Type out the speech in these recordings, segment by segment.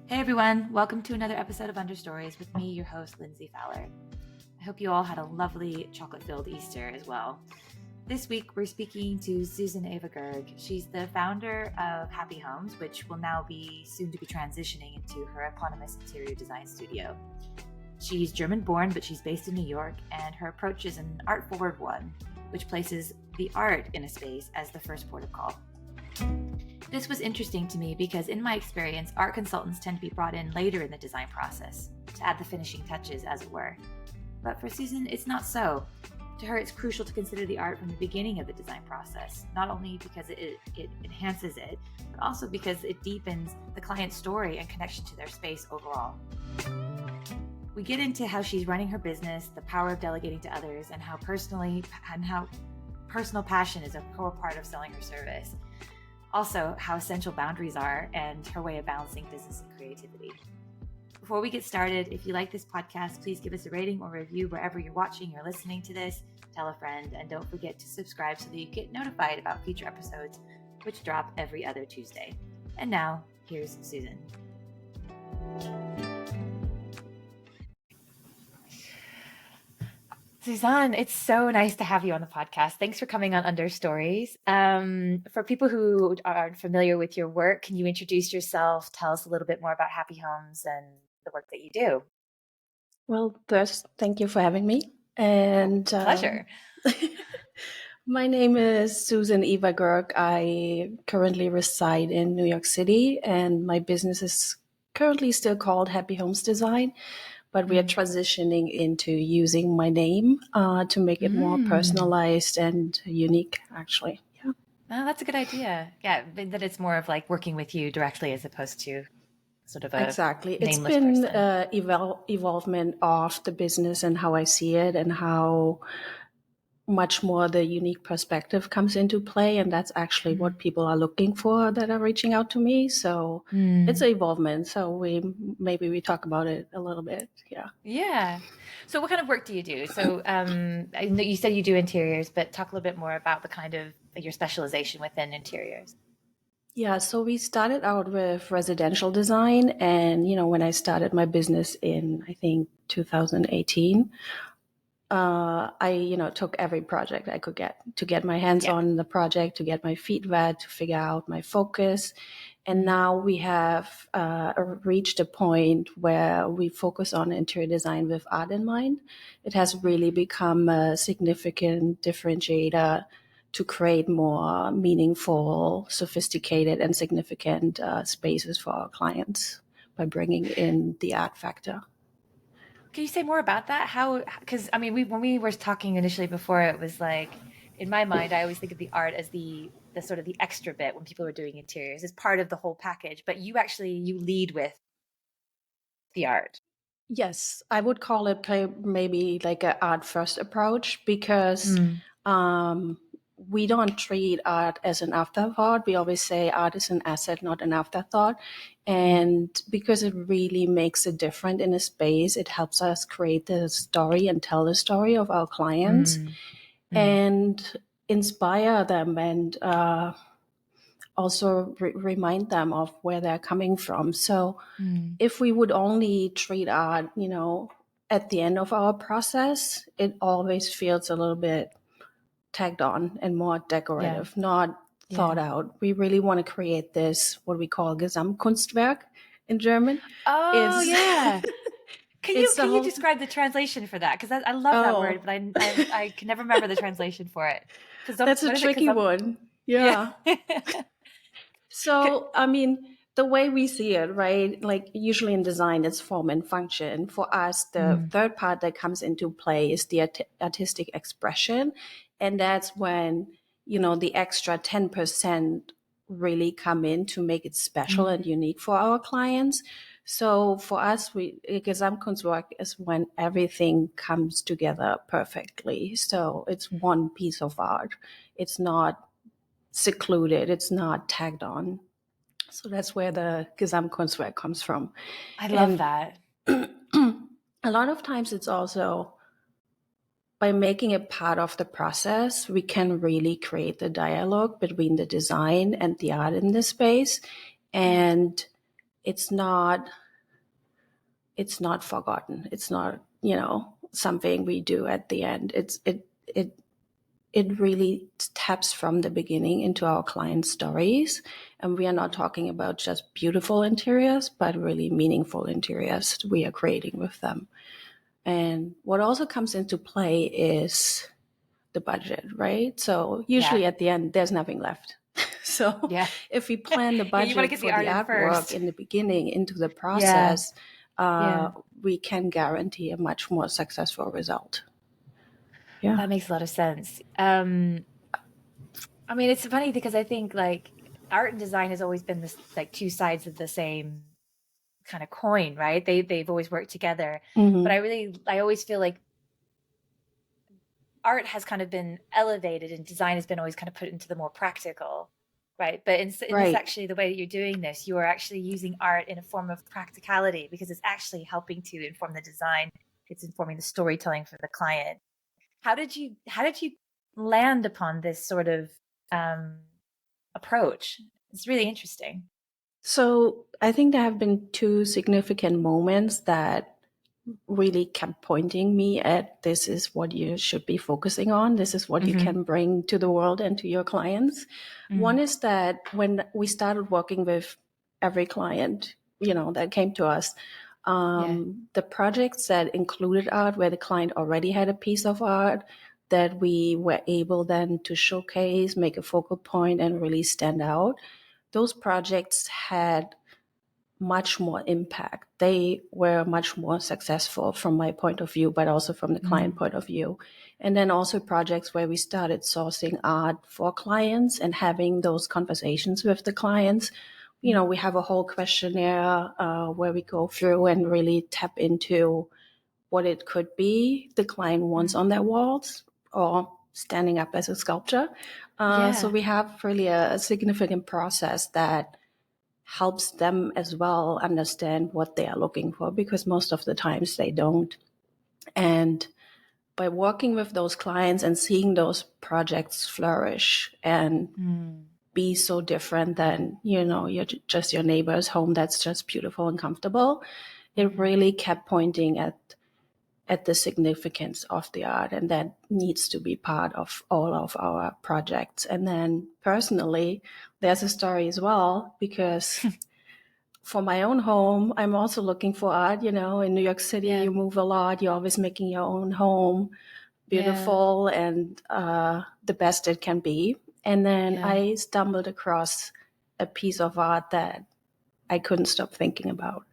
Hey everyone, welcome to another episode of Understories with me, your host, Lindsay Fowler. I hope you all had a lovely chocolate-filled Easter as well. This week, we're speaking to Susann Eva Goerg. She's the founder of Happy Homes, which will now be soon to be transitioning into her eponymous interior design studio. She's German-born, but she's based in New York, and her approach is an art-forward one, which places the art in a space as the first port of call. This was interesting to me because in my experience, art consultants tend to be brought in later in the design process, to add the finishing touches, as it were. But for Susann, it's not so. To her, it's crucial to consider the art from the beginning of the design process, not only because it enhances it, but also because it deepens the client's story and connection to their space overall. We get into how she's running her business, the power of delegating to others, and how personal passion is a core part of selling her service. Also, how essential boundaries are and her way of balancing business and creativity. Before we get started, if you like this podcast, please give us a rating or review wherever you're watching or listening to this. Tell a friend, and don't forget to subscribe so that you get notified about future episodes, which drop every other Tuesday. And now, here's Susann. Susann, it's so nice to have you on the podcast. Thanks for coming on Understories. For people who aren't familiar with your work, can you introduce yourself? Tell us a little bit more about Happy Homes and the work that you do. Well, first, thank you for having me. And Pleasure. My name is Susann Eva Goerg. I currently reside in New York City, and my business is currently still called Happy Homes Design, but we are transitioning into using my name to make it more personalized and unique, actually. Yeah. Oh, that's a good idea. Yeah, that it's more of like working with you directly as opposed to sort of a Exactly. nameless It's been person. evolvement of the business and how I see it and how much more the unique perspective comes into play. And that's actually what people are looking for that are reaching out to me. So it's an evolvement. So maybe we talk about it a little bit. Yeah. Yeah. So what kind of work do you do? So I know you said you do interiors, but talk a little bit more about the kind of your specialization within interiors. Yeah, so we started out with residential design. And, when I started my business in, I think, 2018, I, took every project I could get to get my hands on the project, to get my feet wet, to figure out my focus. And now we have reached a point where we focus on interior design with art in mind. It has really become a significant differentiator to create more meaningful, sophisticated, and significant spaces for our clients by bringing in the art factor. Can you say more about that? How? Because I mean, when we were talking initially before, it was like in my mind, I always think of the art as the sort of the extra bit when people are doing interiors, as part of the whole package. But you lead with the art. Yes, I would call it maybe like an art first approach because we don't treat art as an afterthought. We always say art is an asset, not an afterthought. And because it really makes a difference in a space, it helps us create the story and tell the story of our clients and inspire them and also remind them of where they're coming from. So if we would only treat art, at the end of our process, it always feels a little bit tagged on and more decorative, not thought out. We really want to create this, what we call Gesamtkunstwerk in German. Oh, yeah. Can you whole... describe the translation for that? Because I love that word, but I can never remember the translation for it. That's a tricky one. Yeah. So, I mean, the way we see it, right? Like usually in design, it's form and function. For us, the third part that comes into play is the artistic expression. And that's when, the extra 10% really come in to make it special and unique for our clients. So for us, Gesamtkunstwerk is when everything comes together perfectly. So it's one piece of art. It's not secluded. It's not tagged on. So that's where the Gesamtkunstwerk comes from. I love that. A lot of times it's also by making it part of the process, we can really create the dialogue between the design and the art in this space. And it's not forgotten. It's not, something we do at the end. It really taps from the beginning into our client stories. And we are not talking about just beautiful interiors, but really meaningful interiors we are creating with them. And what also comes into play is the budget, right? So usually at the end, there's nothing left. So if we plan the budget for the artwork in the beginning into the process, we can guarantee a much more successful result. Yeah, that makes a lot of sense. I mean, it's funny because I think like art and design has always been this like two sides of the same kind of coin, right? They've always worked together. But I always feel like art has kind of been elevated and design has been always kind of put into the more practical, right? But in this, actually, the way that you're doing this, you are actually using art in a form of practicality because it's actually helping to inform the design. It's informing the storytelling for the client. How did you land upon this sort of approach? It's really interesting. So I think there have been two significant moments that really kept pointing me at this is what you should be focusing on. This is what you can bring to the world and to your clients. One is that when we started working with every client, that came to us, the projects that included art where the client already had a piece of art that we were able then to showcase, make a focal point, and really stand out, those projects had much more impact. They were much more successful from my point of view, but also from the client point of view. And then also projects where we started sourcing art for clients and having those conversations with the clients. We have a whole questionnaire where we go through and really tap into what it could be the client wants on their walls or standing up as a sculpture. So we have really a significant process that helps them as well understand what they are looking for, because most of the times they don't. And by working with those clients and seeing those projects flourish and be so different than, you're just your neighbor's home that's just beautiful and comfortable, it really kept pointing at the significance of the art, and that needs to be part of all of our projects. And then personally, there's a story as well, because for my own home, I'm also looking for art. In New York City, you move a lot. You're always making your own home beautiful and the best it can be. And then I stumbled across a piece of art that I couldn't stop thinking about.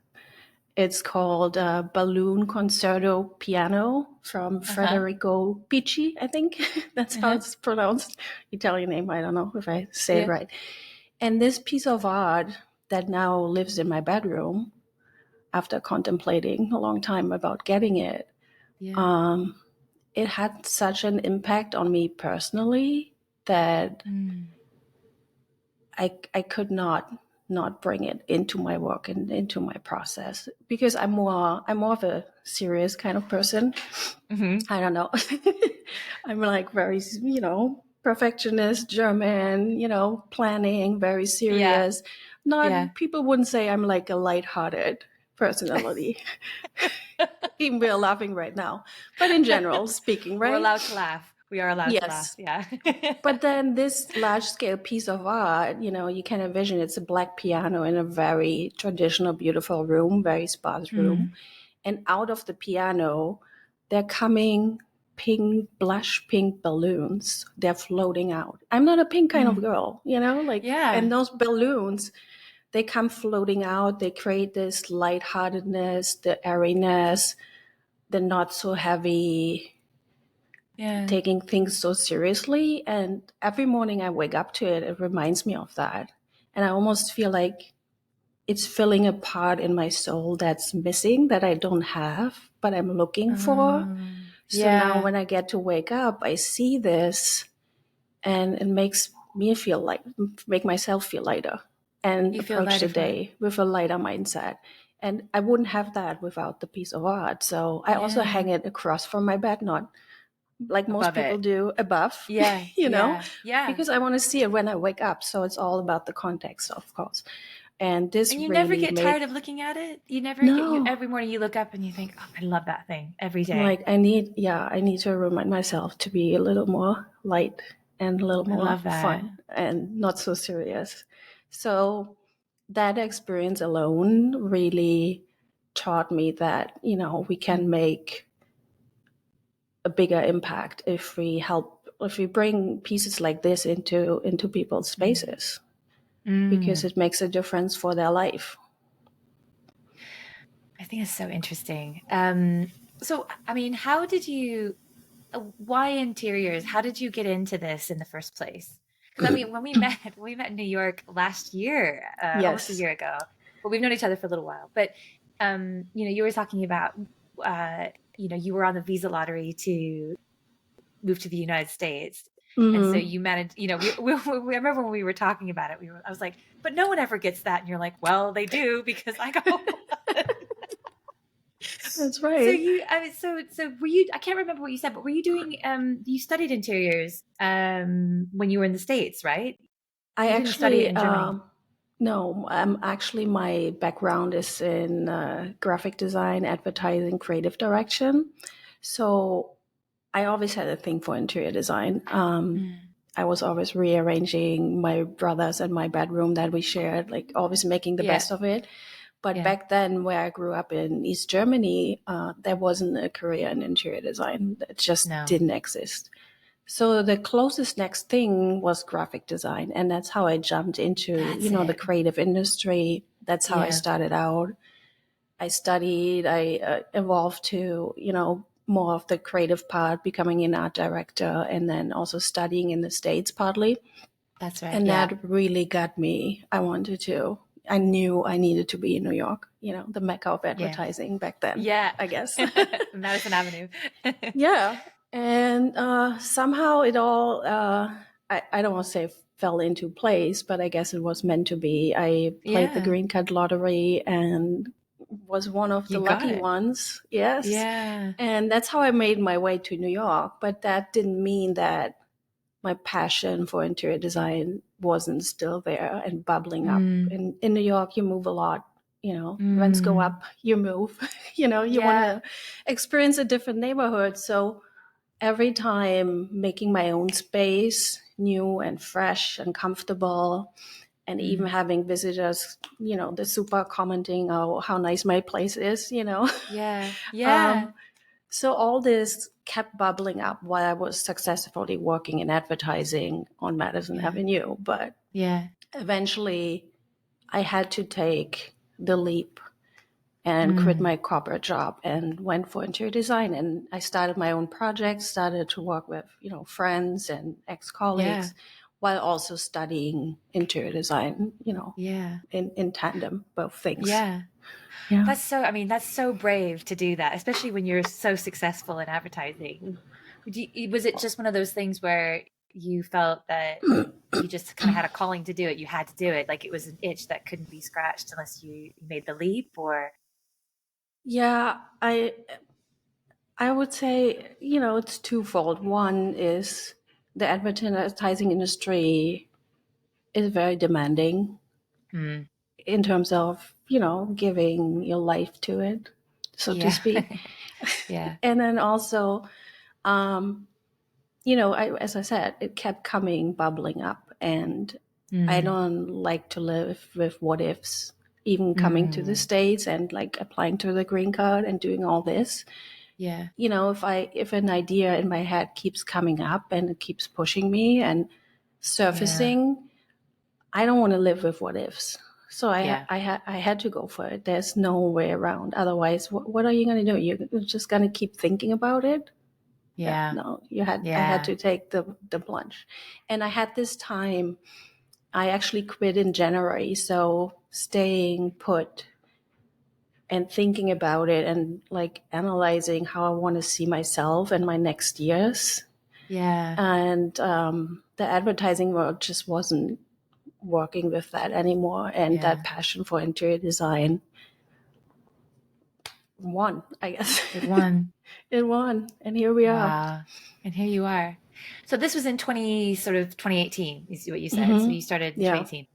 It's called Balloon Concerto Piano from Federico Picci, I think. That's how it's pronounced. Italian name, I don't know if I say it right. And this piece of art that now lives in my bedroom, after contemplating a long time about getting it, it had such an impact on me personally that I could not bring it into my work and into my process, because I'm more of a serious kind of person. I don't know. I'm like very, perfectionist, German, planning, very serious. People wouldn't say I'm like a lighthearted personality. Even we're laughing right now. But in general speaking, right? We're allowed to laugh. We are allowed to laugh. Yeah. But then this large scale piece of art, you can envision it's a black piano in a very traditional, beautiful room, very sparse room. And out of the piano, they're coming blush pink balloons. They're floating out. I'm not a pink kind of girl, and those balloons, they come floating out. They create this lightheartedness, the airiness, the not so heavy, taking things so seriously. And every morning I wake up to it, it reminds me of that. And I almost feel like it's filling a part in my soul that's missing, that I don't have, but I'm looking for. So now when I get to wake up, I see this and it makes me make myself feel lighter and approach the day with a lighter mindset. And I wouldn't have that without the piece of art. So I also hang it across from my bed, not like most people do above, because I want to see it when I wake up. So it's all about the context, of course. And this And you never really get tired of looking at it? You never no, every morning you look up and you think, oh, I love that thing every day. like I need to remind myself to be a little more light and a little I more love that. fun and not so serious. So that experience alone really taught me that, we can make a bigger impact if we bring pieces like this into people's spaces, because it makes a difference for their life. I think it's so interesting. So, I mean, why interiors? How did you get into this in the first place? Because I mean, when we met in New York last year, almost a Yes. year ago, but we've known each other for a little while. But you were talking about, you were on the visa lottery to move to the United States, and so you managed. We I remember when we were talking about it. I was like, but no one ever gets that, and you're like, well, they do because I go. That's So right. so were you? I can't remember what you said, but were you doing? You studied interiors when you were in the States, right? I You didn't study it actually in Germany. no. Actually, my background is in graphic design, advertising, creative direction. So I always had a thing for interior design. I was always rearranging my brothers and my bedroom that we shared, like always making the Yeah, best of it. But yeah. back then, where I grew up in East Germany, there wasn't a career in interior design. It just No, didn't exist. So the closest next thing was graphic design. And that's how I jumped into, that's the it. creative industry. That's how I Yeah, started out. I studied, I evolved to, more of the creative part, becoming an art director, and then also studying in the States partly. that's right. And Yeah, that really got me. I knew I needed to be in New York, the mecca of yeah, advertising back then, yeah. I guess. Madison Avenue. Yeah. And somehow it all, I don't want to say fell into place, but I guess it was meant to be. I played the Yeah, green card lottery and was one of the you got lucky it. ones. Yes. Yeah, And that's how I made my way to New York. But that didn't mean that my passion for interior design wasn't still there and bubbling up. mm, In New York, you move a lot. Rents go mm. up, you move. You want Yeah, to experience a different neighborhood. So every time making my own space new and fresh and comfortable, and even having visitors, the super commenting, oh, how nice my place is. yeah, yeah, um, so all this kept bubbling up while I was successfully working in advertising on Madison yeah, Avenue. But yeah. eventually I had to take the leap and quit Mm, my corporate job and went for interior design. And I started my own project, started to work with, friends and yeah, ex-colleagues while also studying interior design, yeah, in tandem, both things. yeah. Yeah. I mean, that's so brave to do that, especially when you're so successful in advertising. Was it just one of those things where you felt that you just kind of had a calling to do it? You had to do it. Like it was an itch that couldn't be scratched unless you made the leap or, Yeah, I would say, it's twofold. One is the advertising industry is very demanding hmm, in terms of, giving your life to it, so to yeah, speak. yeah, And then also, um, as I said, it kept coming, bubbling up. And I mm, don't like to live with what ifs, even coming to the mm, States and like applying to the green card and doing all this. yeah, If an idea in my head keeps coming up and it keeps pushing me and yeah, surfacing, I don't want to live with what ifs. So yeah, I had to go for it. There's no way around. Otherwise, what are you going to do? You're just going to keep thinking about it? Yeah, yeah, no, I had yeah, to take the plunge. And I had this time, I actually quit in January. So staying put and thinking about it and like analyzing how I want to see myself in my next years. yeah, And the advertising world just wasn't working with that anymore. And yeah. that passion for interior design won, I guess. It won. It won. And here we are. Wow. And here you are. So this was in 2018 is what you said. So Hmm. you started in Yeah. 2018.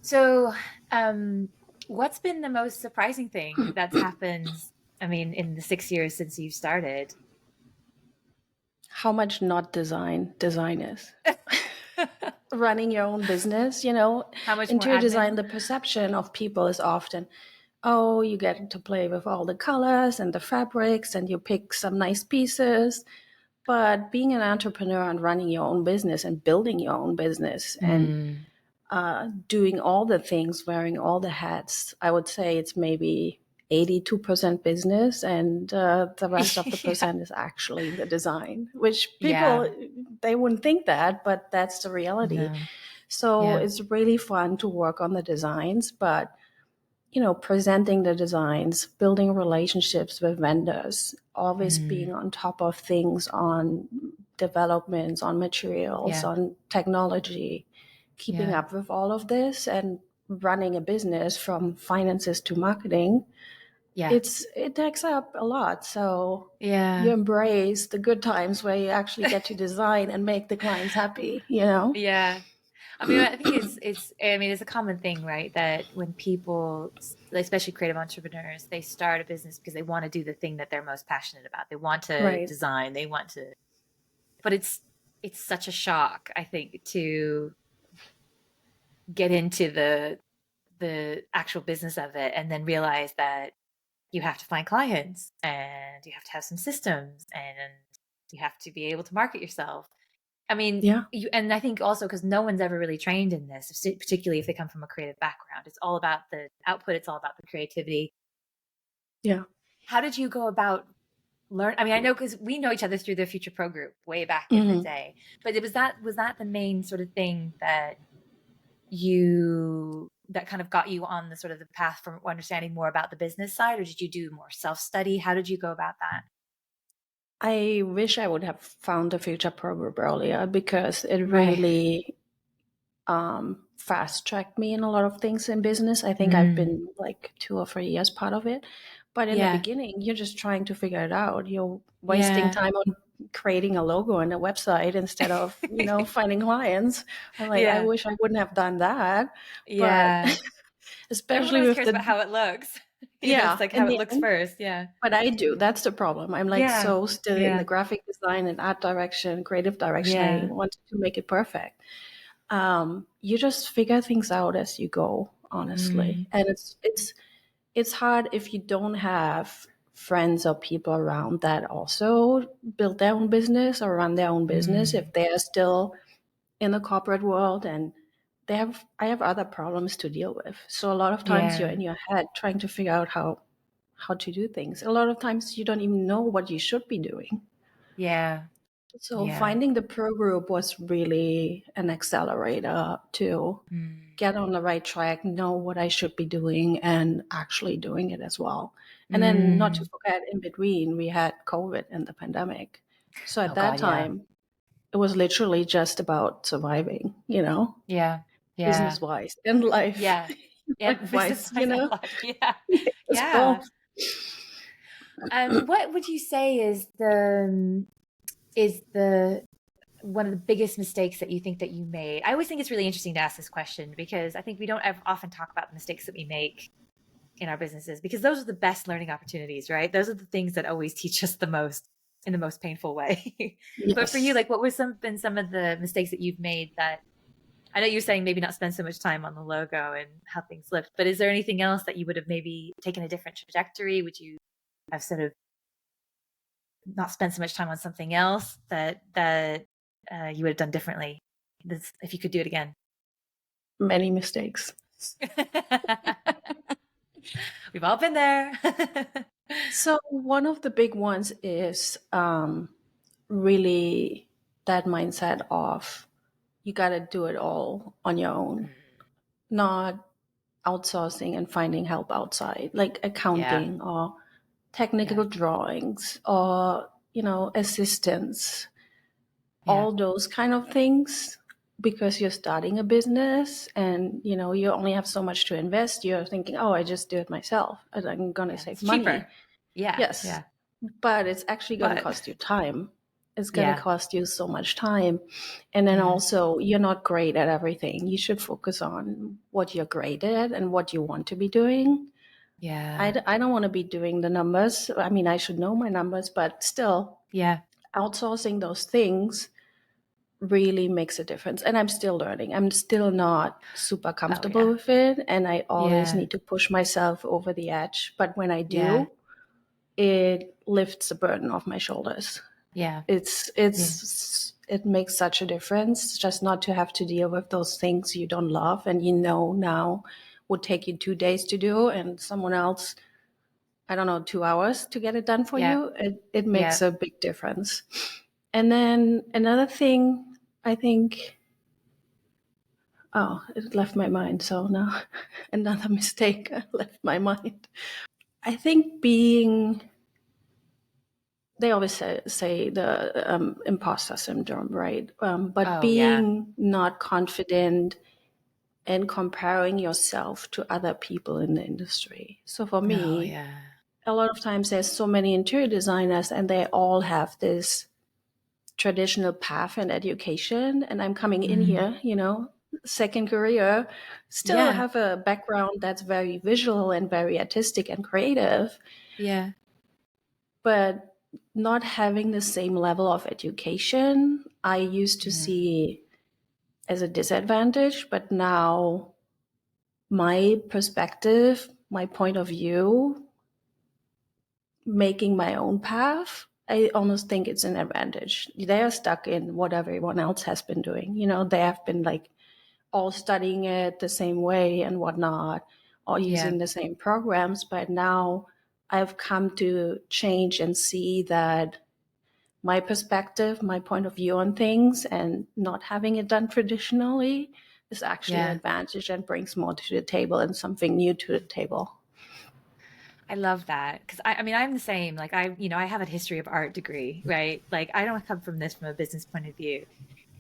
So, what's been the most surprising thing that's happened? I mean, in the 6 years since you've started? How much not design is. Running your own business, you know, How much more interior design, admin? the perception of people is often, oh, you get to play with all the colors and the fabrics and you pick some nice pieces. But being an entrepreneur and running your own business and building your own business and Mm. doing all the things, wearing all the hats, I would say it's maybe 82% business, and the rest of the Yeah. percent is actually the design, which Yeah. people, they wouldn't think that, but that's the reality. No. So Yeah. it's really fun to work on the designs, but you know, presenting the designs, building relationships with vendors, always being Mm. on top of things, on developments, on materials, Yeah. on technology, keeping Yeah. up with all of this and running a business from finances to marketing, Yeah. it takes up a lot. So you Yeah. embrace the good times where you actually get to design and make the clients happy, you know? Yeah. I mean, I think I mean, it's a common thing, right? That when people, especially creative entrepreneurs, they start a business because they want to do the thing that they're most passionate about. They want to Right. design, they want to, but it's such a shock, I think, to get into the actual business of it and then realize that you have to find clients and you have to have some systems and you have to be able to market yourself. I mean, Yeah. and I think also because no one's ever really trained in this, particularly if they come from a creative background. It's all about the output. It's all about the creativity. Yeah. How did you go about learn? I mean, I know because we know each other through the Future Pro group way back in the Mhm. day, but was that the main sort of thing that kind of got you on the sort of the path for understanding more about the business side, or did you do more self-study? How did you go about that? I wish I would have found the future program earlier because it Right. really fast tracked me in a lot of things in business. I think I've Mm. been like 2 or 3 years part of it. But in the Yeah. beginning, you're just trying to figure it out. You're wasting Yeah. time on creating a logo and a website instead of, you know, finding clients. I'm like, I Yeah. wish I wouldn't have done that. But Yeah. Everyone especially always with cares about the, how it looks. It's yeah, like in how it the looks end, first. Yeah. but I do. That's the problem. I'm like Yeah. so still in the Yeah. graphic design and art direction, creative direction. I Yeah. wanted to make it perfect. You just figure things out as you go, honestly, Mm. and it's hard if you don't have friends or people around that also build their own business or run their own business Mm. if they are still in the corporate world and I have other problems to deal with. So a lot of times you're Yeah. in your head trying to figure out how to do things. A lot of times you don't even know what you should be doing. Yeah. So Yeah. finding the pro group was really an accelerator to Mm. get on the right track, know what I should be doing, and actually doing it as well. And then, not to Mm. forget, in between, we had COVID and the pandemic. So at Oh that God. Yeah. time, it was literally just about surviving, you know, Yeah. Yeah. business wise and life, Yeah. Yeah. life Business wise, you wise and know, life. Yeah. as Yeah. well. What would you say is the one of the biggest mistakes that you think that you made? I always think it's really interesting to ask this question because I think we don't often talk about the mistakes that we make in our businesses because those are the best learning opportunities, right? Those are the things that always teach us the most in the most painful way. But for you, Yes. like what were some of the mistakes that you've made that I know you're saying maybe not spend so much time on the logo and how things looked, but is there anything else that you would have maybe taken a different trajectory? Would you have sort of not spend so much time on something else that you would have done differently if you could do it again? Many mistakes. We've all been there. So one of the big ones is really that mindset of you got to do it all on your own, not outsourcing and finding help outside, like Yeah, accounting or yeah, technical drawings or, you know, assistance, yeah. all those kind of things. Because you're starting a business and you know you only have so much to invest, you're thinking, oh, I just do it myself and I'm going to Yeah, save it's money. cheaper. Yeah, Yes, yeah. but it's actually going to But cost you time. It's going to cost you so much time. And then also, you're not great at everything. You should focus on what you're great at and what you want to be doing. Yeah. I don't want to be doing the numbers. I mean, I should know my numbers, but still, outsourcing those things really makes a difference. And I'm still learning. I'm still not super comfortable with it. And I always need to push myself over the edge. But when I do, it lifts the burden off my shoulders. Yeah. It makes such a difference just not to have to deal with those things you don't love and now would take you 2 days to do, and someone else, I don't know, 2 hours to get it done for you. It makes a big difference. And then another thing, I think, it left my mind. So now another mistake left my mind. I think they always say the imposter syndrome, right? But being not confident and comparing yourself to other people in the industry. So for me, a lot of times there's so many interior designers and they all have this traditional path in education. And I'm coming in here, second career, still have a background that's very visual and very artistic and creative. Yeah. But not having the same level of education, I used to see as a disadvantage, but now my perspective, my point of view, making my own path, I almost think it's an advantage. They are stuck in what everyone else has been doing. They have been like all studying it the same way and whatnot, all using the same programs. But now I've come to change and see that my perspective, my point of view on things, and not having it done traditionally is actually an advantage and brings more to the table and something new to the table. I love that, because I mean, I'm the same. Like I have a history of art degree, right? Like I don't come from this from a business point of view,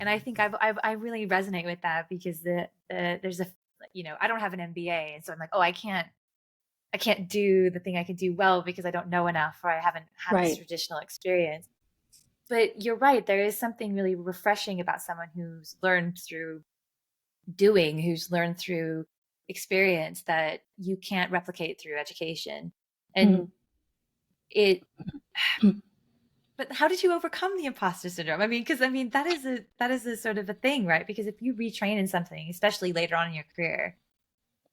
and I think I really resonate with that because there's a I don't have an MBA, and so I'm like, oh, I can't do the thing I can do well because I don't know enough or I haven't had this traditional experience. But you're right. There is something really refreshing about someone who's learned through doing, who's learned through experience that you can't replicate through education. And but how did you overcome the imposter syndrome? I mean, because that is a sort of a thing, right? Because if you retrain in something, especially later on in your career,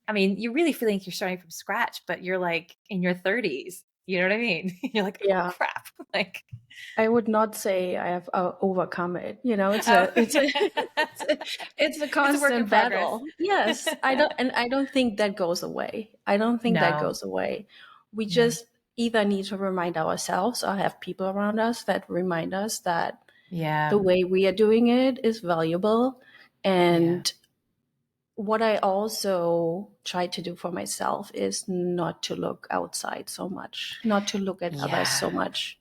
I mean, you really feel like you're starting from scratch, but you're like in your 30s. You know what I mean? You're like, oh, crap. Like, I would not say I have overcome it. It's a constant battle. Yes, I don't think that goes away. That goes away. We just either need to remind ourselves or have people around us that remind us that the way we are doing it is valuable. And what I also try to do for myself is not to look outside so much, not to look at others so much.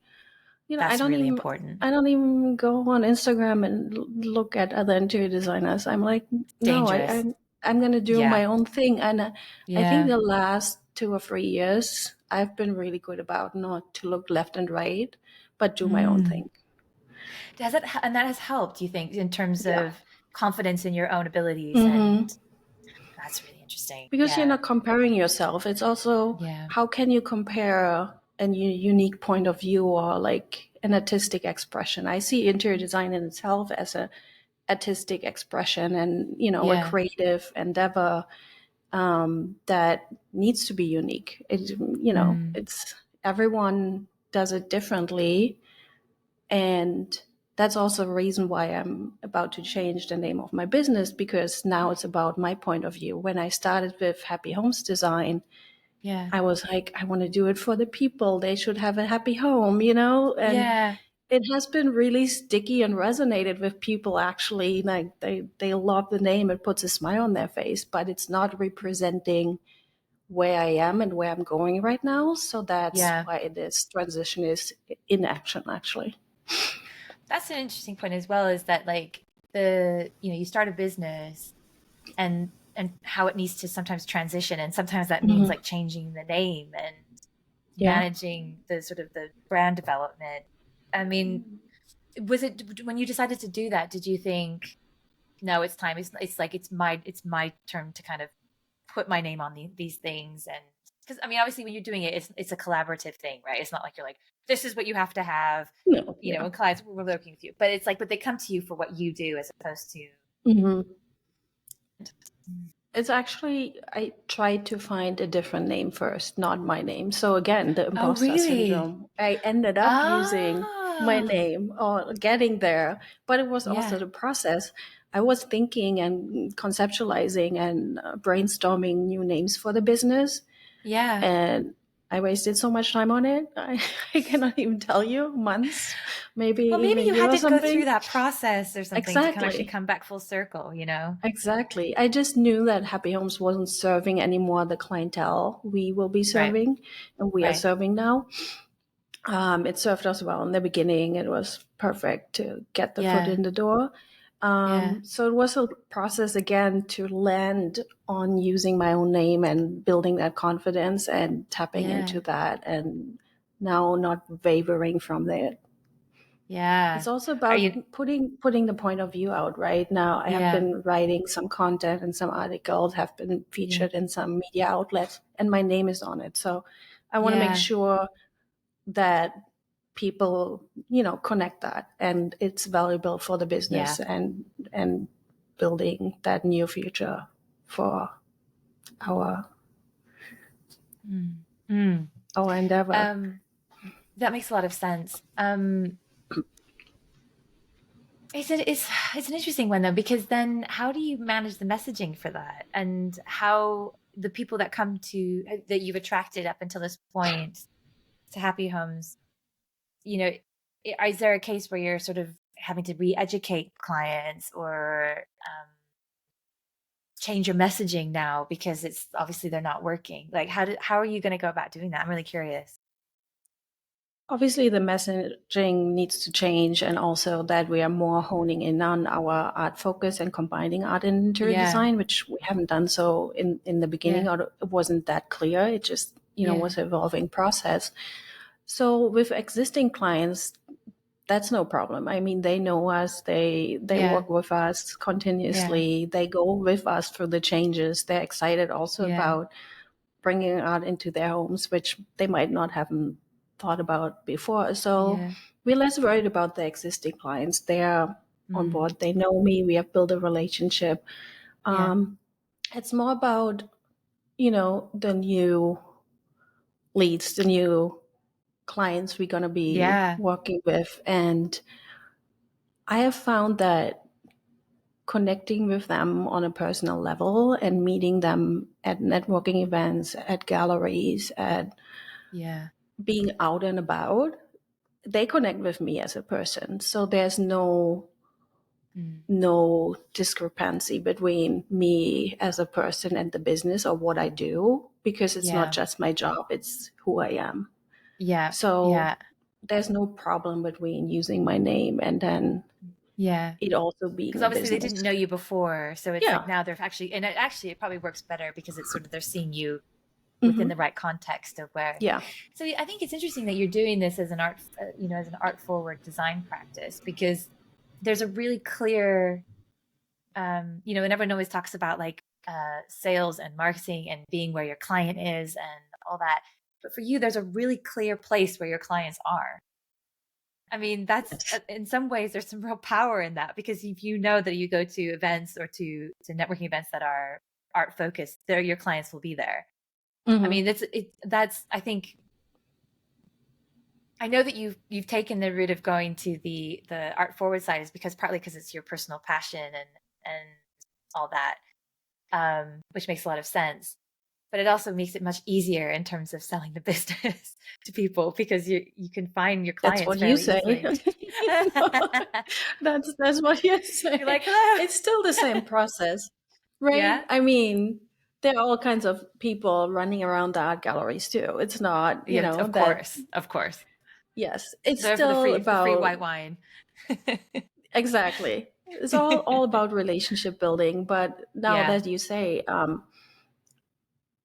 That's really important. I don't even go on Instagram and look at other interior designers. I'm like, no, I'm going to do my own thing. And I think the last 2 or 3 years, I've been really good about not to look left and right, but do my own thing. And that has helped, you think, in terms of confidence in your own abilities? And that's really interesting. Because you're not comparing yourself. It's also, how can you compare a unique point of view or like an artistic expression? I see interior design in itself as an artistic expression and, a creative endeavor that needs to be unique. It's everyone does it differently. And that's also a reason why I'm about to change the name of my business, because now it's about my point of view. When I started with Happy Homes Design, I was like, I want to do it for the people. They should have a happy home, And it has been really sticky and resonated with people, actually. Like they love the name. It puts a smile on their face, but it's not representing where I am and where I'm going right now. So that's why this transition is in action, actually. That's an interesting point as well, is that like you start a business and how it needs to sometimes transition, and sometimes that means like changing the name and managing the sort of the brand development. I mean, Was it when you decided to do that, did you think, no, it's time, it's like it's my turn to kind of put my name on these things? And because I mean, obviously when you're doing it, it's a collaborative thing, right? It's not like you're like, this is what you have to have, No, you know, yeah. and clients were working with you, but it's like, but they come to you for what you do as opposed to. Hmm. It's actually, I tried to find a different name first, not my name. So again, the Oh, imposter really? syndrome, I ended up using my Ah, name or getting there, but it was also yeah, the process. I was thinking and conceptualizing and brainstorming new names for the business, yeah. and I wasted so much time on it. I cannot even tell you, months, maybe Well, even maybe a you year had or to go through something. that process or something to come actually Exactly. come back full circle, you know? Exactly. I just knew that Happy Homes wasn't serving anymore the clientele we will be Right, serving and we are right. serving now. It served us well in the beginning. It was perfect to get the foot Yeah, in the door. yeah, So it was a process again to land on using my own name and building that confidence and tapping yeah, into that, and now not wavering from there. yeah. It's also Are you? about putting the point of view out. Right now, I have Yeah, been writing some content, and some articles have been yeah, featured in some media outlets, and my name is on it. So I want to make yeah, sure that people, connect that, and it's valuable for the yeah. business and building that new future for our Mm. Mm. our endeavor. Um, that makes a lot of sense. It's an interesting one though, because then how do you manage the messaging for that, and how the people that come to that you've attracted up until this point to Happy Homes, you know, is there a case where you're sort of having to re-educate clients or change your messaging now because it's obviously they're not working? Like how are you going to go about doing that? I'm really curious. Obviously, the messaging needs to change, and also that we are more honing in on our art focus and combining art and interior Yeah, design, which we haven't done so in the yeah, beginning, or it wasn't that clear. It just, yeah, was an evolving process. So with existing clients, that's no problem. I mean, they know us, they yeah, work with us yeah, continuously, they go with us through the changes. They're excited also yeah, about bringing art into their homes, which they might not have thought about before. So yeah, we're less worried about the existing clients. They're on mm, board. They know me. We have built a relationship. yeah, Um, it's more about, the new leads, the new clients we're going to be yeah, working with. And I have found that connecting with them on a personal level and meeting them at networking events, at galleries, at yeah, being out and about, they connect with me as a person. So there's mm, no discrepancy between me as a person and the business or what I do, because it's not yeah, just my job, it's who I am. yeah, So yeah, there's no problem between using my name and then yeah. it also being Because a obviously they business. didn't know you before, so it's like Yeah. now they're actually, and it probably works better because it's sort of they're seeing you within the Hmm. right context of where. Yeah. So I think it's interesting that you're doing this as an art, as an art forward design practice, because there's a really clear, and everyone always talks about like sales and marketing and being where your client is and all that. But for you, there's a really clear place where your clients are. I mean, that's Yes. in some ways there's some real power in that, because if you know that you go to events or to networking events that are art focused, there your clients will be there. I Hmm. mean, that's I think I know that you've taken the route of going to the art forward side is because partly because it's your personal passion and all that, which makes a lot of sense. But it also makes it much easier in terms of selling the business to people because you can find your That's clients what you fairly say. easily. That's what you You're say. like, hello. It's still the same process, right? Yeah. I mean, there are all kinds of people running around the art galleries too. It's not, Yeah, of that, course. Of course. yes, it's There for still the free about, white wine. exactly. It's all about relationship building. But now Yeah. that you say,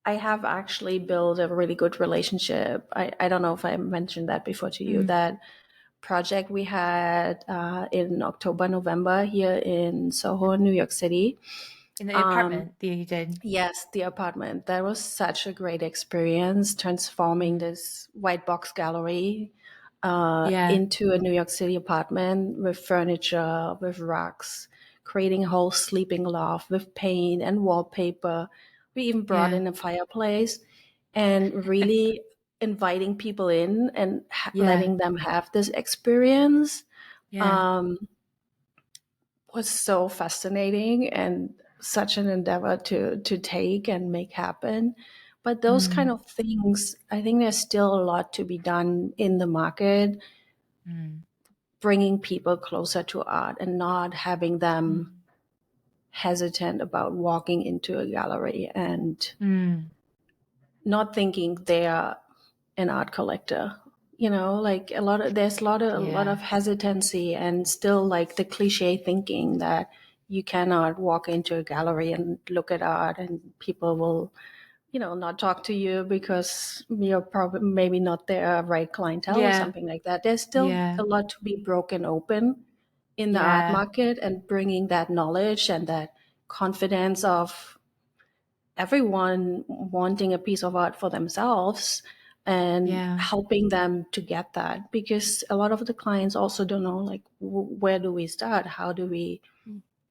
I have actually built a really good relationship. I don't know if I mentioned that before to you, Mm. that project we had in October, November here in Soho, New York City. In the apartment that you did. Yes, the apartment. That was such a great experience, transforming this white box gallery into a New York City apartment with furniture, with rugs, creating a whole sleeping loft with paint and wallpaper. We even brought in a fireplace and really inviting people in and letting them have this experience was so fascinating and such an endeavor to take and make happen. But those kind of things, I think there's still a lot to be done in the market, bringing people closer to art and not having them hesitant about walking into a gallery and not thinking they are an art collector. You know, like there's a lot of hesitancy and still like the cliche thinking that you cannot walk into a gallery and look at art and people will, you know, not talk to you because you're probably maybe not their right clientele or something like that. There's still a lot to be broken open in the art market, and bringing that knowledge and that confidence of everyone wanting a piece of art for themselves and helping them to get that, because a lot of the clients also don't know, like, where do we start? How do we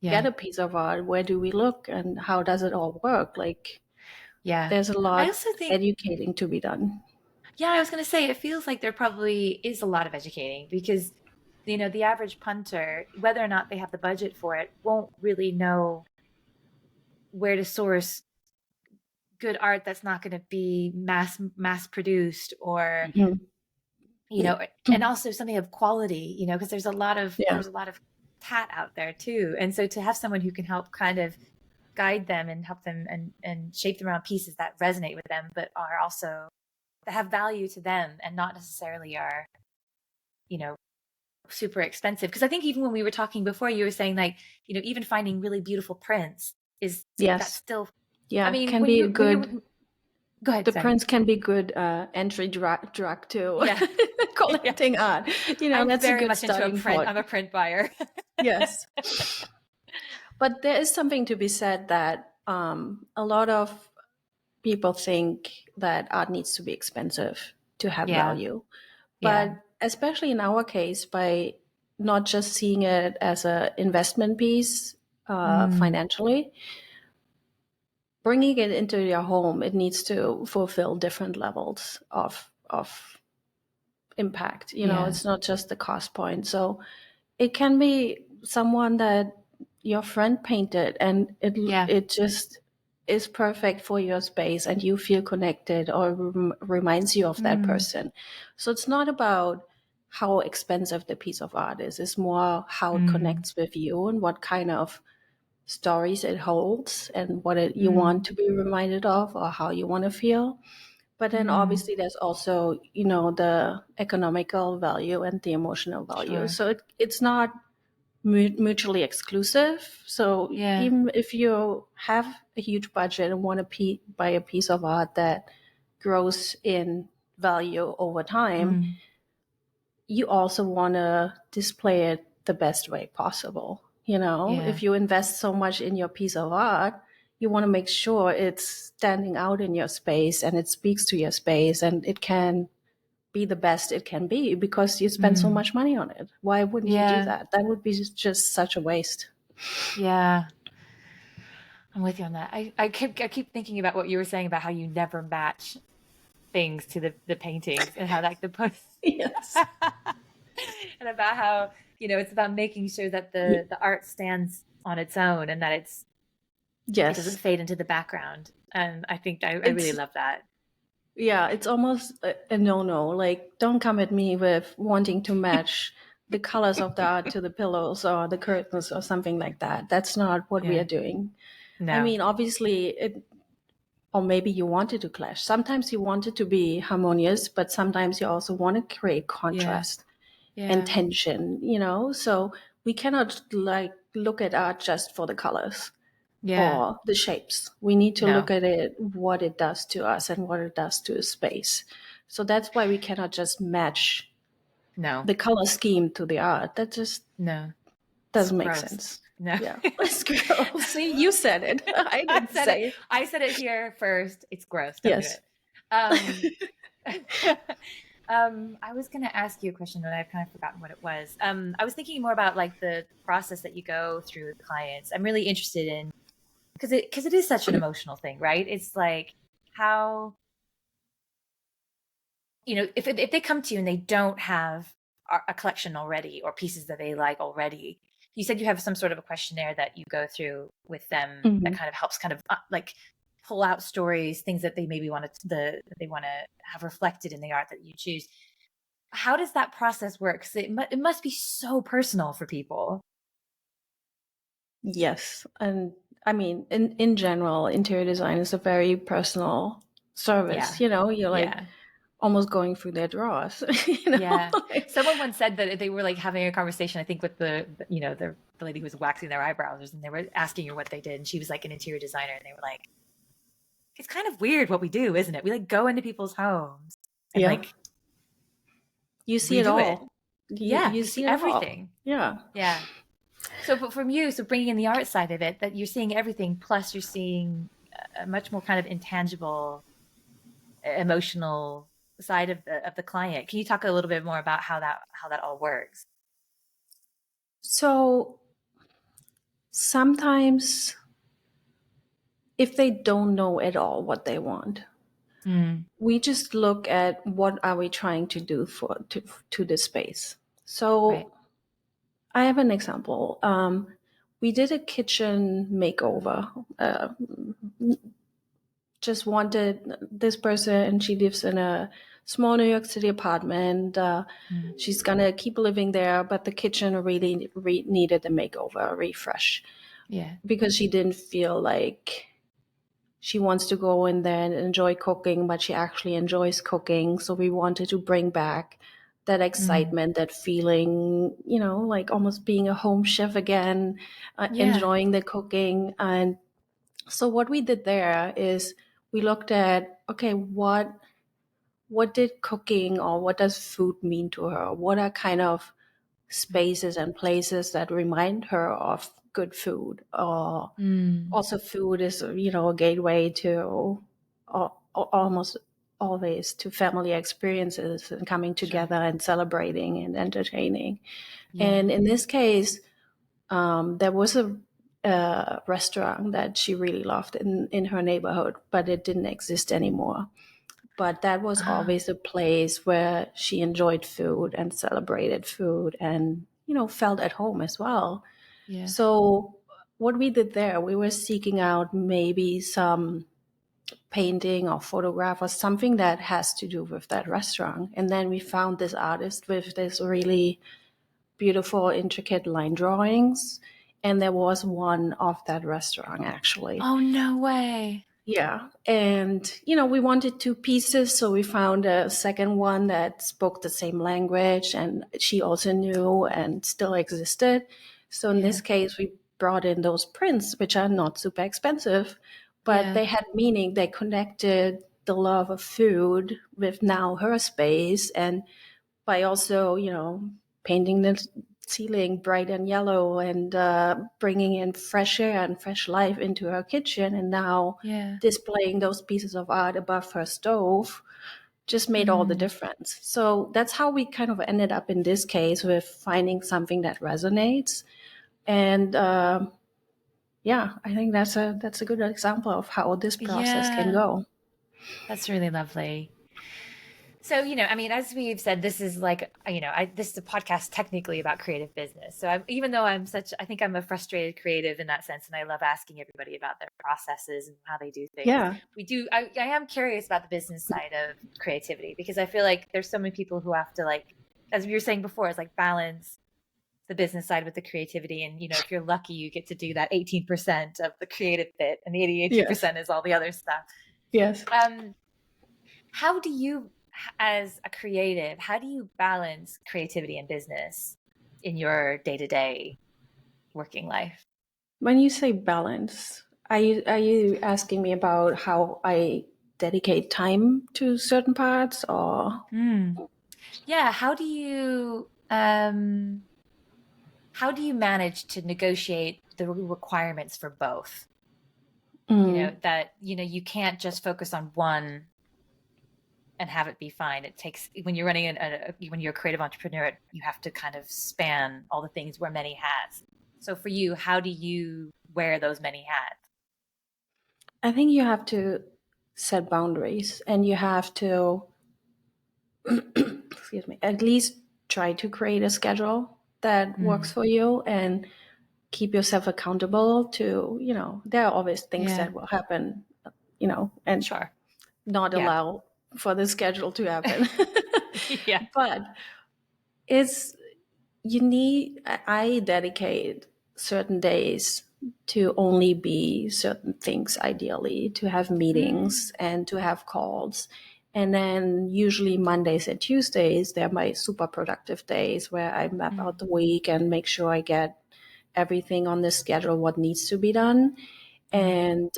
get a piece of art? Where do we look? And how does it all work? Like, there's a lot educating to be done. Yeah, I was going to say, it feels like there probably is a lot of educating because, you know, the average punter, whether or not they have the budget for it, won't really know where to source good art that's not going to be mass produced or you know, and also something of quality, you know, because there's a lot of cat out there too. And so to have someone who can help kind of guide them and help them and shape them around pieces that resonate with them, but are also that have value to them and not necessarily are, you know, super expensive. Because I think even when we were talking before, you were saying like, you know, even finding really beautiful prints is that's still, I mean, can be good. Go ahead. The prints can be good entry drug to collecting art. You know, I'm that's very a good much into a starting print. point. I'm a print buyer. Yes. But there is something to be said that a lot of people think that art needs to be expensive to have value. But especially in our case, by not just seeing it as an investment piece financially, bringing it into your home, it needs to fulfill different levels of impact. You know, it's not just the cost point. So it can be someone that your friend painted and it just is perfect for your space and you feel connected or reminds you of that person. So it's not about how expensive the piece of art is. It's more how it connects with you and what kind of stories it holds and what you want to be reminded of or how you want to feel. But then obviously there's also, you know, the economical value and the emotional value. So it's not mutually exclusive. So even if you have a huge budget and want to buy a piece of art that grows in value over time, you also want to display it the best way possible. You know, if you invest so much in your piece of art, you want to make sure it's standing out in your space and it speaks to your space and it can be the best it can be because you spend so much money on it. Why wouldn't you do that? That would be just such a waste. Yeah. I'm with you on that. I keep thinking about what you were saying about how you never match things to the paintings and how like the post Yes. and about how, you know, it's about making sure that the art stands on its own and that it doesn't fade into the background. And I think I really love that. Yeah, it's almost a no-no. Like, don't come at me with wanting to match the colors of the art to the pillows or the curtains or something like that. That's not what we are doing. No. I mean, obviously, or maybe you want it to clash. Sometimes you want it to be harmonious, but sometimes you also want to create contrast and tension, you know? So we cannot like look at art just for the colors or the shapes. We need to look at it, what it does to us and what it does to a space. So that's why we cannot just match No. the color scheme to the art. That just No. doesn't make Gross. sense. No. Yeah. It's gross. See, you said it. I didn't say it. I said it here first. It's gross. Don't Yes. do it. I was going to ask you a question, but I've kind of forgotten what it was. I was thinking more about like the process that you go through with clients. I'm really interested in, because it is such an emotional thing, right? It's like how, if they come to you and they don't have a collection already or pieces that they like already, you said you have some sort of a questionnaire that you go through with them that kind of helps kind of like pull out stories, things that they maybe that they want to have reflected in the art that you choose. How does that process work? 'Cause it must be so personal for people. Yes. And I mean, in general, interior design is a very personal service. Yeah. You're like almost going through their drawers. Yeah. Someone once said that they were like having a conversation, I think, with the lady who was waxing their eyebrows, and they were asking her what they did. And she was like an interior designer. And they were like, it's kind of weird what we do, isn't it? We like go into people's homes and like you see it all. You see everything. Yeah. Yeah. So, but from you, so bringing in the art side of it, that you're seeing everything, plus you're seeing a much more kind of intangible, emotional side of the client. Can you talk a little bit more about how that all works? So sometimes if they don't know at all what they want, we just look at what are we trying to do to the space. So I have an example. We did a kitchen makeover. Just wanted this person, she lives in a small New York City apartment. She's gonna keep living there, but the kitchen really needed a makeover, a refresh. Yeah. Because she didn't feel like she wants to go in there and enjoy cooking, but she actually enjoys cooking. So we wanted to bring back that excitement, that feeling, like almost being a home chef again, enjoying the cooking. And so what we did there is we looked at, okay, what did cooking or what does food mean to her? What are kind of spaces and places that remind her of good food? Or also food is, a gateway to almost always to family experiences and coming together and celebrating and entertaining. Yeah. And in this case, there was a restaurant that she really loved in her neighborhood, but it didn't exist anymore. But that was always a place where she enjoyed food and celebrated food and, felt at home as well. Yeah. So what we did there, we were seeking out maybe some painting or photograph or something that has to do with that restaurant. And then we found this artist with this really beautiful, intricate line drawings. And there was one of that restaurant, actually. Oh, no way. Yeah. And, we wanted 2 pieces. So we found a second one that spoke the same language and she also knew and still existed. So in this case, we brought in those prints, which are not super expensive, but they had meaning. They connected the love of food with now her space. And by also, painting the ceiling bright and yellow and bringing in fresh air and fresh life into her kitchen, and now displaying those pieces of art above her stove just made all the difference. So that's how we kind of ended up in this case with finding something that resonates. And I think that's a good example of how this process can go. That's really lovely. So, as we've said, this is like, this is a podcast technically about creative business. So even though I think I'm a frustrated creative in that sense, and I love asking everybody about their processes and how they do things. Yeah. I am curious about the business side of creativity, because I feel like there's so many people who have to, like, as we were saying before, it's like balance the business side with the creativity. And, if you're lucky, you get to do that 18% of the creative bit, and the 88% is all the other stuff. Yes. How do you, as a creative, how do you balance creativity and business in your day-to-day working life? When you say balance, are you asking me about how I dedicate time to certain parts, or? Yeah, how do you manage to negotiate the requirements for both? Mm. That, you can't just focus on one and have it be fine. It takes, when you're running when you're a creative entrepreneur, you have to kind of span all the things, wear many hats. So for you, how do you wear those many hats? I think you have to set boundaries, and you have to, excuse me, at least try to create a schedule that works Mm, for you, and keep yourself accountable to, there are always things yeah, that will happen, and sure. not Yeah. allow for the schedule to happen. Yeah. But it's, I dedicate certain days to only be certain things, ideally, to have Mm, meetings and to have calls. And then usually Mondays and Tuesdays, they're my super productive days where I map out mm, the week and make sure I get everything on the schedule, what needs to be done. mm, And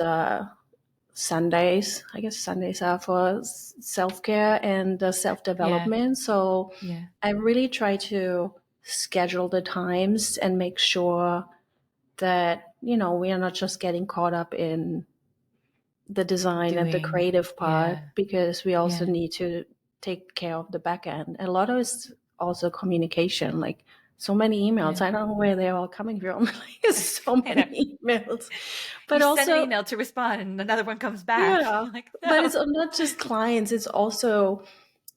Sundays, I guess Sundays are for self care and self yeah. development. So Yeah. I really try to schedule the times and make sure that, we are not just getting caught up in the design and the Doing. creative part, Yeah. because we also Yeah. need to take care of the back end. A lot of it's also communication, like so many emails. Yeah. I don't know where they're all coming from. Like, so I know. many emails. You But send an also, email to respond and another one comes back. yeah, You're like, but no. it's not just clients, it's also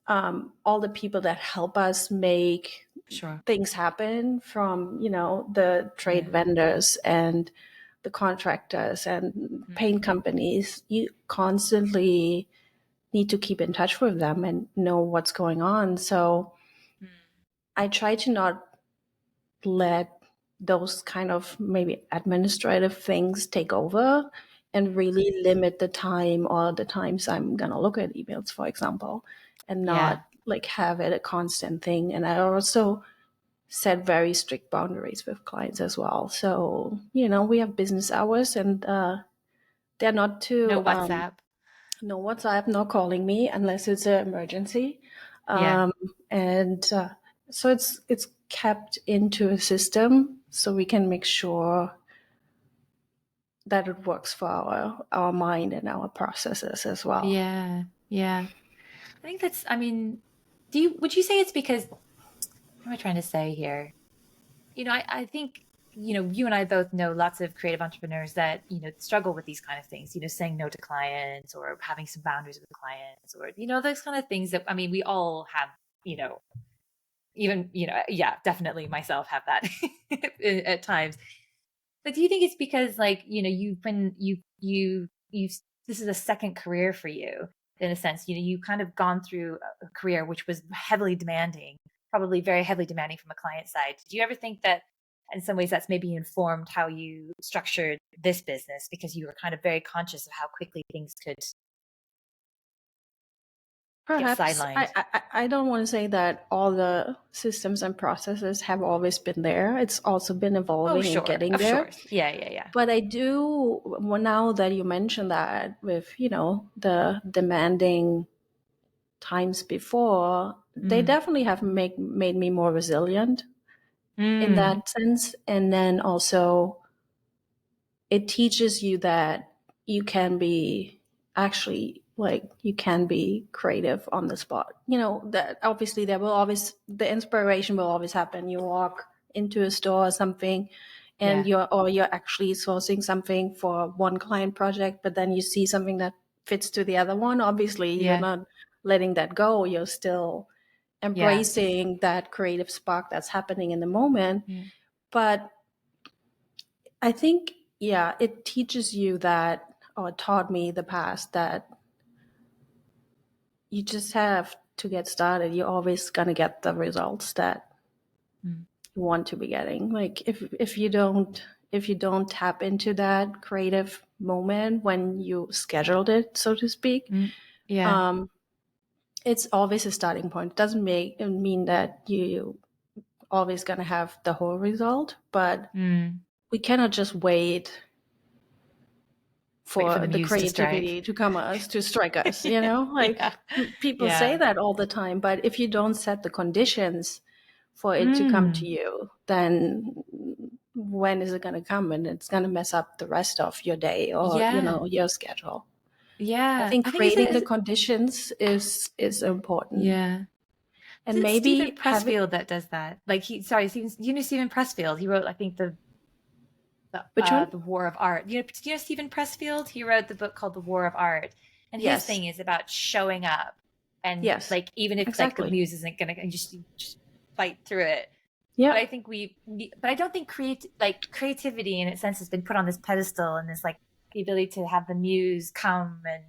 all the people that help us make Sure. things happen, from, the trade Yeah. vendors and the contractors and Mm, paint companies. You constantly need to keep in touch with them and know what's going on. So mm, I try to not let those kind of maybe administrative things take over, and really limit the time, or the times I'm going to look at emails, for example, and yeah. not like have it a constant thing. And I also set very strict boundaries with clients as well. So, we have business hours, and they're not No to, WhatsApp. no WhatsApp, no calling me unless it's an emergency. Yeah. Um, and so it's kept into a system so we can make sure that it works for our mind and our processes as well. Yeah. Yeah. I think that's, I mean, would you say it's because, what am I trying to say here? I think, you and I both know lots of creative entrepreneurs that, struggle with these kind of things, saying no to clients or having some boundaries with clients or, those kind of things that, I mean, we all have, you know, even, yeah, definitely myself have that at times. But do you think it's because like, you've been you this is a second career for you in a sense, you kind of gone through a career which was heavily demanding, probably very heavily demanding from a client side. Do you ever think that in some ways that's maybe informed how you structured this business because you were kind of very conscious of how quickly things could get Perhaps I, sidelined? I, I don't want to say that all the systems and processes have always been there. It's also been Oh, evolving and sure. getting Of there. course. Yeah, yeah, yeah. But I do, well, now that you mentioned that, with, the demanding times before, they Mm. definitely have made me more resilient in Mm. that sense. And then also, it teaches you that you can be, actually, like, you can be creative on the spot. That obviously the inspiration will always happen. You walk into a store or something, and Yeah. you're actually sourcing something for one client project, but then you see something that fits to the other one. Obviously, you're Yeah. not letting that go. You're still Yeah. embracing that creative spark that's happening in the moment. Yeah. But I think, yeah, it teaches you that, or taught me the past, that you just have to get started. You're always gonna get the results that Mm. you want to be getting. Like, if you don't tap into that creative moment when you scheduled it, so to speak, Mm. Yeah. um, it's always a starting point. It doesn't mean that you always gonna have the whole result, but Mm. we cannot just wait for the muse to strike. creativity to come us to strike us, you know, like Yeah. people Yeah. say that all the time, but if you don't set the conditions for it to come to you, then when is it going to come? And it's going to mess up the rest of your day or, you Yeah. know, your schedule. Yeah. I think I think creating the conditions is important. yeah. And Is it Stephen maybe having, Pressfield that does that? Like you know Stephen Pressfield. He wrote, I think, which one? the War of Art. Do you know Stephen Pressfield? He wrote the book called The War of Art, and his Yes. thing is about showing up, and Yes. like even if like the Exactly. muse isn't gonna, and just fight through it. Yeah. But I think but I don't think creativity in its sense has been put on this pedestal, and this like the ability to have the muse come and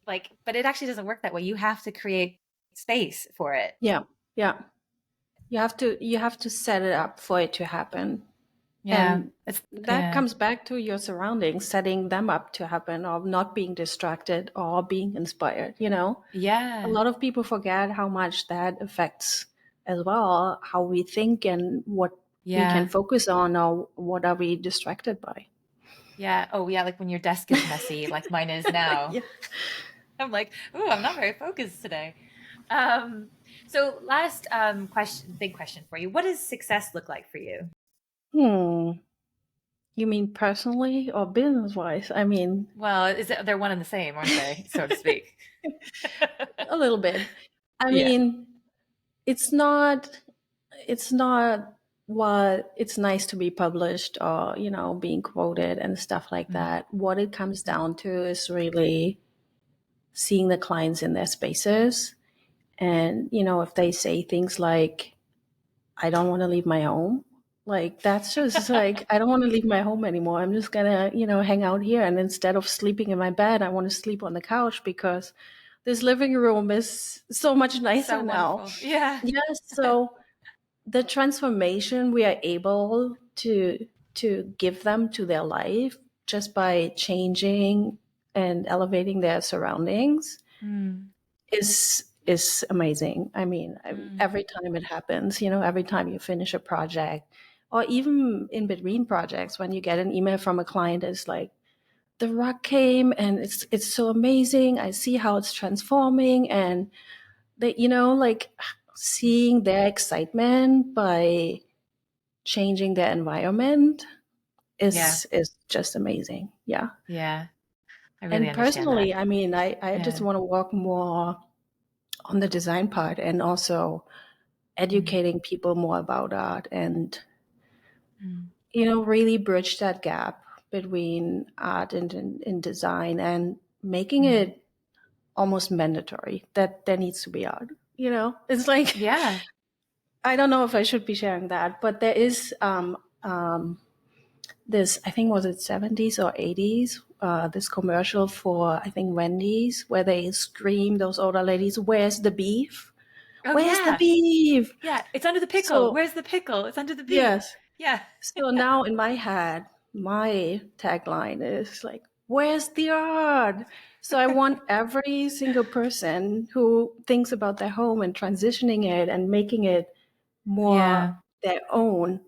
like, but it actually doesn't work that way. You have to create space for it. Yeah. Yeah. You have to set it up for it to happen. Yeah. And that comes back to your surroundings, setting them up to happen, or not being distracted or being inspired, you know? Yeah. A lot of people forget how much that affects as well, how we think and what we can focus on, or what are we distracted by. Yeah. Oh, yeah. Like when your desk is messy, like mine is now. Yeah. I'm like, ooh, I'm not very focused today. So last big question for you. What does success look like for you? You mean personally or business wise? I mean, well, they're one and the same, aren't they, so to speak? a little bit. I mean, it's not what it's nice to be published or, you know, being quoted and stuff like that. What it comes down to is really seeing the clients in their spaces. And, you know, if they say things like, I don't want to leave my home, like that's just like, I don't want to leave my home anymore. I'm just gonna, you know, hang out here. And instead of sleeping in my bed, I want to sleep on the couch because this living room is so much nicer So now. wonderful. Yeah. Yes. So the transformation we are able to give them to their life just by changing and elevating their surroundings is amazing. I mean, every time it happens, you know, every time you finish a project or even in between projects, when you get an email from a client, it's like, the rug came and it's so amazing. I see how it's transforming, and they, you know, like seeing their excitement by changing their environment is just amazing. Yeah. Yeah. I really And understand personally, that. I mean, I just want to work more on the design part and also educating people more about art and, you know, really bridge that gap between art and design and making it almost mandatory that there needs to be art. You know, it's like, Yeah. I don't know if I should be sharing that, but there is this, I think, was it 70s or 80s, this commercial for, I think, Wendy's, where they scream, those older ladies, where's the beef? Oh, Where's the yeah. beef? Yeah. It's under the pickle. So, Where's the pickle? It's under the beef. yes. Yeah. So now in my head, my tagline is like, where's the art? So I want every single person who thinks about their home and transitioning it and making it more their own.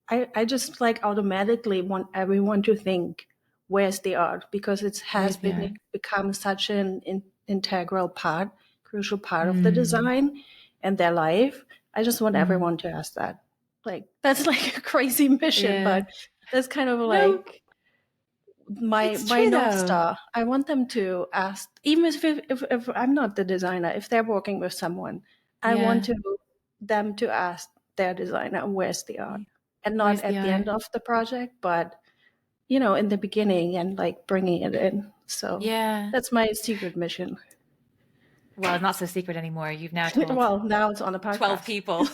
I just like automatically want everyone to think, where's the art? Because it has become such an integral part, crucial part of the design and their life. I just want everyone to ask that. Like, that's like a crazy mission, but that's kind of like my North Star. I want them to ask, even if I'm not the designer, if they're working with someone, I want them to ask their designer, where's the art? And not at the end of the project, but, you know, in the beginning and like bringing it in. So that's my secret mission. Well, it's not so secret anymore. You've now told well, now it's on the podcast. 12 people.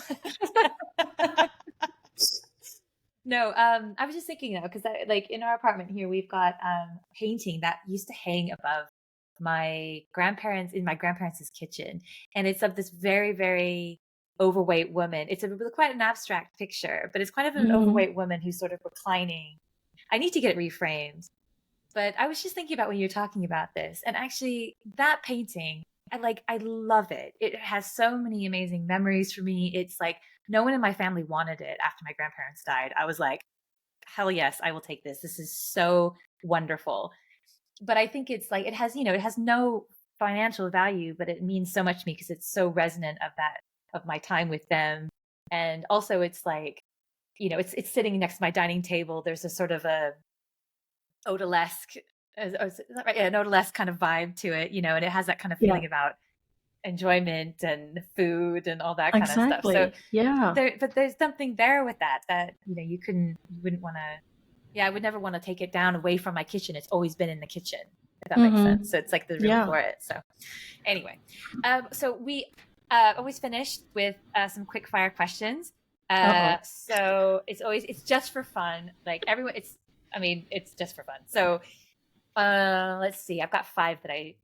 No, I was just thinking though, because like in our apartment here, we've got painting that used to hang above my grandparents in my grandparents' kitchen, and it's of this very, very overweight woman. It's quite an abstract picture, but it's kind of an overweight woman who's sort of reclining. I need to get it reframed, but I was just thinking about when you're talking about this, and actually that painting, I love it. It has so many amazing memories for me. It's like no one in my family wanted it after my grandparents died. I was like, hell yes, I will take this. This is so wonderful. But I think it's like, it has, it has no financial value, but it means so much to me because it's so resonant of my time with them. And also it's like, it's sitting next to my dining table. There's a sort of a odalesque, is that right? Yeah, an odalesque kind of vibe to it, and it has that kind of Yeah. feeling about enjoyment and food and all that kind of stuff. So Exactly. Yeah. but there's something there with that you wouldn't want to. Yeah, I would never want to take it down away from my kitchen. It's always been in the kitchen, if that makes sense. So it's like the room Yeah. for it. So anyway, so we always finish with some quick fire questions. So it's just for fun. Like everyone, it's just for fun. So let's see. I've got 5 that I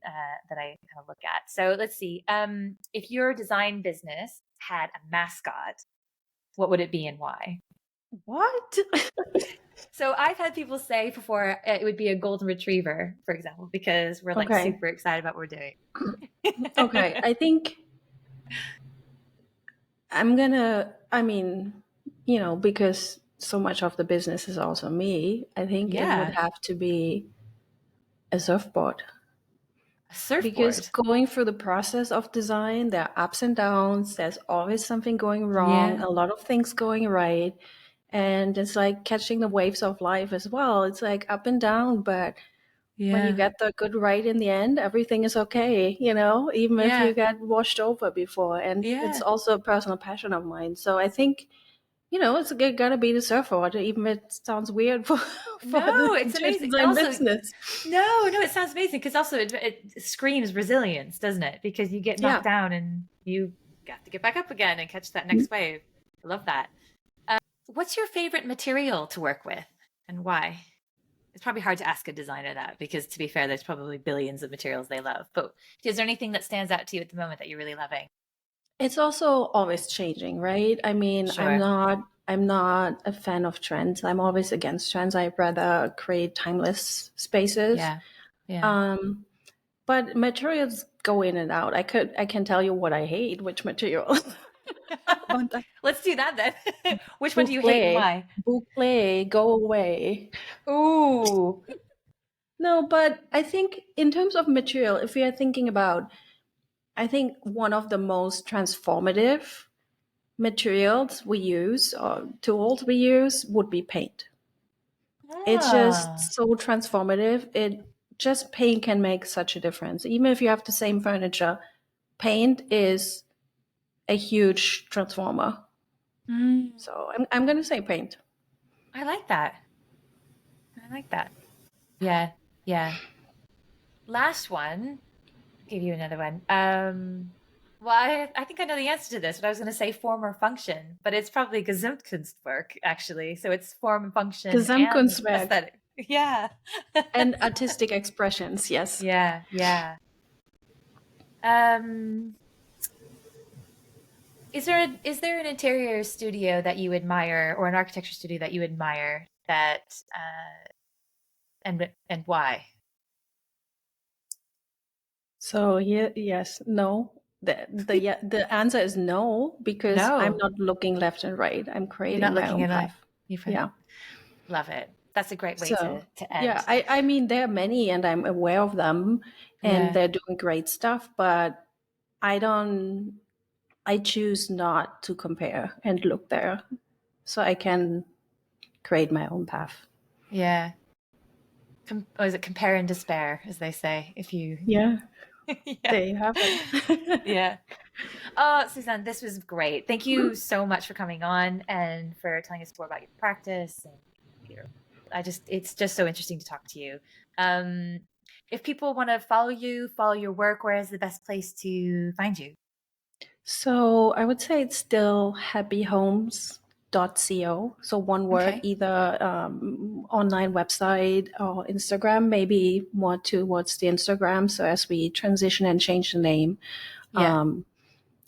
kind of look at. So let's see. If your design business had a mascot, what would it be and why? What? So I've had people say before it would be a golden retriever, for example, because we're like super excited about what we're doing. Okay. I think because so much of the business is also me, I think it would have to be a surfboard. A surfboard? Because going through the process of design, there are ups and downs. There's always something going wrong, a lot of things going right. And it's like catching the waves of life as well. It's like up and down, but when you get the good ride in the end, everything is okay, even if you get washed over before. And it's also a personal passion of mine. So I think, it's gotta be the surfboard, even if it sounds weird for no, it's amazing. Also, business. No, it sounds amazing because also it screams resilience, doesn't it? Because you get knocked down and you have to get back up again and catch that next wave. I love that. What's your favorite material to work with and why? It's probably hard to ask a designer that because, to be fair, there's probably billions of materials they love. But is there anything that stands out to you at the moment that you're really loving? It's also always changing, right? I mean, Sure. I'm not a fan of trends. I'm always against trends. I'd rather create timeless spaces. Yeah. But materials go in and out. I can tell you what I hate, which material. Let's do that then. Which one do you hate and why? Boucle, go away. Ooh. No, but I think in terms of material, if we are thinking about, I think one of the most transformative materials we use or tools we use would be paint. It's just so transformative. Paint can make such a difference. Even if you have the same furniture, paint is a huge transformer. So I'm going to say paint. I like that. Yeah. Last one. I'll give you another one. Well, I think I know the answer to this, but I was going to say form or function, but it's probably Gesamtkunstwerk, actually. So it's form and function and aesthetic. Yeah. And artistic expressions, yes. Yeah. Is there an interior studio that you admire or an architecture studio that you admire that and why? So yes, no. The answer is no, because I'm not looking left and right. I'm creating my own path. Yeah. Love it. That's a great way to end. Yeah, I mean, there are many and I'm aware of them and they're doing great stuff, but I choose not to compare and look there so I can create my own path. Yeah. Is it compare and despair, as they say, if you... Yeah. There you have it. Yeah. Oh, Susann, this was great. Thank you so much for coming on and for telling us more about your practice. And it's just so interesting to talk to you. If people want to follow your work, where is the best place to find you? So I would say it's still happyhomes.co. So one word, either online website or Instagram, maybe more towards the Instagram. So as we transition and change the name,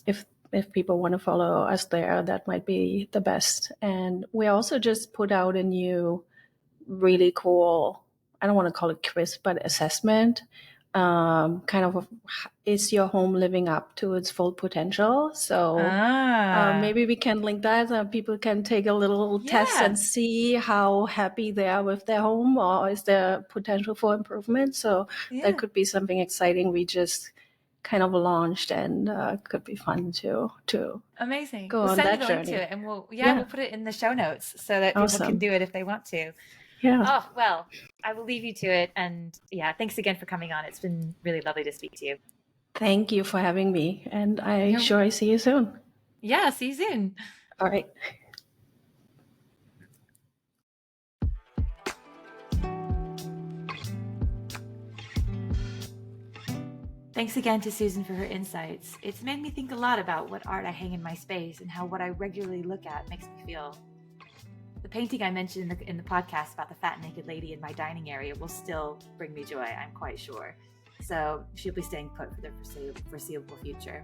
if people want to follow us there, that might be the best. And we also just put out a new, really cool, I don't want to call it quiz, but assessment kind of, is your home living up to its full potential? So maybe we can link that. People can take a little test and see how happy they are with their home, or is there potential for improvement. So that could be something exciting we just kind of launched, and could be fun to amazing. go We'll on send that you the journey. link to it, and we'll put it in the show notes so that people can do it if they want to. Oh, well, I will leave you to it. And thanks again for coming on. It's been really lovely to speak to you. Thank you for having me. And I see you soon. Yeah, see you soon. All right. Thanks again to Susann for her insights. It's made me think a lot about what art I hang in my space and how what I regularly look at makes me feel. The painting I mentioned in the podcast about the fat naked lady in my dining area will still bring me joy, I'm quite sure. So she'll be staying put for the foreseeable future.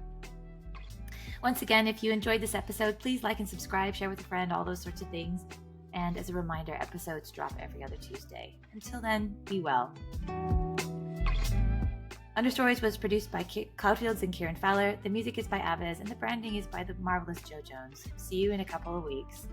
Once again, if you enjoyed this episode, please like and subscribe, share with a friend, all those sorts of things. And as a reminder, episodes drop every other Tuesday. Until then, be well. Understories was produced by Cloudfields and Kieran Fowler. The music is by Aviz, and the branding is by the marvelous Joe Jones. See you in a couple of weeks.